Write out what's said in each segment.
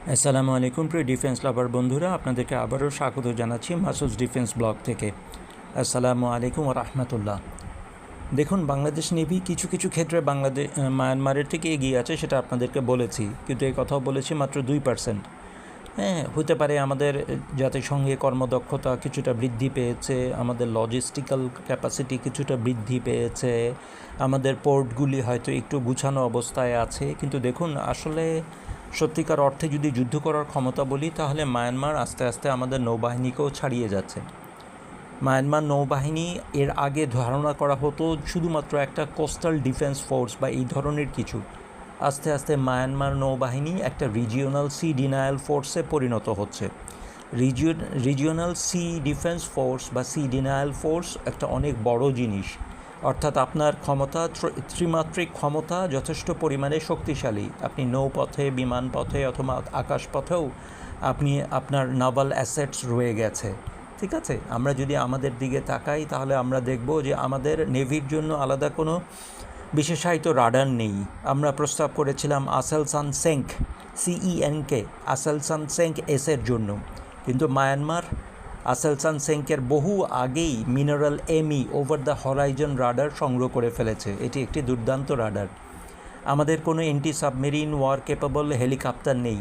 আসসালামু আলাইকুম প্রিয় ডিফেন্স লাভার বন্ধুরা, আপনাদেরকে আবারও স্বাগত জানাচ্ছি মাসুদ ডিফেন্স ব্লগ থেকে। আসসালামু আলাইকুম ওয়া রাহমাতুল্লাহ। দেখুন, বাংলাদেশ নেভি কিছু কিছু ক্ষেত্রে মায়ানমারের থেকে এগিয়ে আছে, সেটা আপনাদেরকে বলেছি, কিন্তু এই কথাও বলেছি মাত্র 2%। হ্যাঁ, হতে পারে আমাদের জাতিসংঘে কর্মদক্ষতা কিছুটা বৃদ্ধি পেয়েছে, আমাদের লজিস্টিক্যাল ক্যাপাসিটি কিছুটা বৃদ্ধি পেয়েছে, আমাদের পোর্টগুলি হয়তো একটু গুছানো অবস্থায় আছে, কিন্তু দেখুন আসলে সত্যিকার অর্থে যদি যুদ্ধ করার ক্ষমতা বলি, তাহলে মায়ানমার আস্তে আস্তে আমাদের নৌবাহিনীকেও ছাড়িয়ে যাচ্ছে। মায়ানমার নৌবাহিনী এর আগে ধারণা করা হতো শুধুমাত্র একটা কোস্টাল ডিফেন্স ফোর্স বা এই ধরনের কিছু। আস্তে আস্তে মায়ানমার নৌবাহিনী একটা রিজিওনাল সি ডিনায়াল ফোর্সে পরিণত হচ্ছে। রিজিওনাল সি ডিফেন্স ফোর্স বা সি ডিনায়াল ফোর্স একটা অনেক বড় জিনিস, অর্থাৎ আপনার ক্ষমতা, ত্রিমাত্রিক ক্ষমতা যথেষ্ট পরিমাণে শক্তিশালী। আপনি নৌপথে, বিমানপথে অথবা আকাশপথেও আপনি আপনার নাভাল অ্যাসেটস রয়ে গেছে। ঠিক আছে, আমরা যদি আমাদের দিকে তাকাই তাহলে আমরা দেখব যে আমাদের নেভির জন্য আলাদা কোনো বিশেষায়িত রাডার নেই। আমরা প্রস্তাব করেছিলাম Aselsan Cenk, CENK, Aselsan Cenk এসের জন্য, কিন্তু মায়ানমার আসেলসান সেঙ্কের বহু আগেই mineral ME over the horizon radar সংগ্রহ করে ফেলেছে। এটি একটি দুর্দান্ত রাডার। আমাদের কোনো anti submarine war capable helicopter নেই।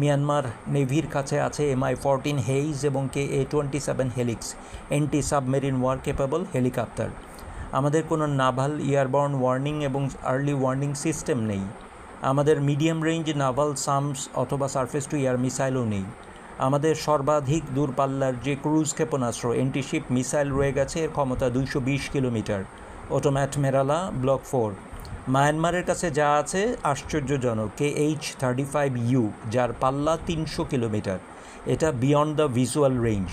মিয়ানমার নেভির কাছে আছে MI-14 হেইজ এবং KA-27 Helix anti submarine war capable helicopter. আমাদের কোনো নাভাল এয়ারবর্ন ওয়ার্নিং এবং আর্লি ওয়ার্নিং সিস্টেম নেই। আমাদের মিডিয়াম রেঞ্জ নাভাল সামস অথবা সারফেস টু এয়ার মিসাইলও নেই। আমাদের সর্বাধিক দূরপাল্লার যে ক্রুজ ক্ষেপণাস্ত্র এন্টিশিপ মিসাইল রয়ে গেছে, এর ক্ষমতা 220 কিলোমিটার, অটোম্যাট মেরালা ব্লক 4। মায়ানমারের কাছে যা আছে আশ্চর্যজনক, KH-35U, যার পাল্লা 300 কিলোমিটার। এটা beyond the visual range.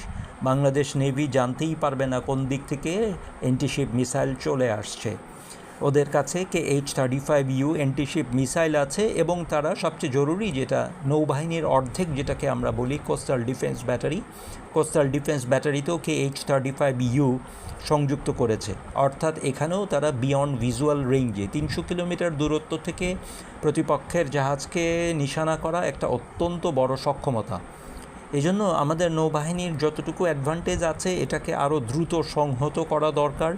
Bangladesh navy জানতেই পারবে না কোন দিক থেকে এন্টিশিপ মিসাইল চলে আসছে। ওদের কাছে KH-35U এন্টিশিপ মিসাইল আছে, এবং তারা সবচেয়ে জরুরি যেটা, নৌবাহিনীর অর্ধেক যেটাকে আমরা বলি coastal defence battery, coastal defence ব্যাটারিতেও KH-35U সংযুক্ত করেছে। অর্থাৎ এখানেও তারা বিয়ন্ড ভিজুয়াল রেঞ্জে 300 কিলোমিটার দূরত্ব থেকে প্রতিপক্ষের জাহাজকে নিশানা করা একটা অত্যন্ত বড় সক্ষমতা। এজন্য আমাদের নৌবাহিনীর যতটুকু অ্যাডভান্টেজ আছে, এটাকে আরও দ্রুত সংহত করা দরকার।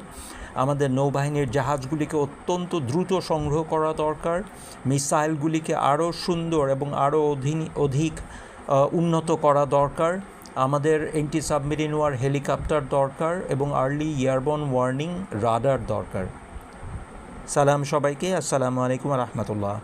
আমাদের নৌবাহিনীর জাহাজগুলিকে অত্যন্ত দ্রুত সংগ্রহ করা দরকার। মিসাইলগুলিকে আরও সুন্দর এবং আরও অধিক উন্নত করা দরকার। আমাদের এন্টি সাবমেরিন ওয়ার হেলিকপ্টার দরকার এবং আর্লি এয়ারবর্ন ওয়ার্নিং রাডার দরকার। সালাম সবাইকে, আসসালামু আলাইকুম ওয়া রাহমাতুল্লাহ।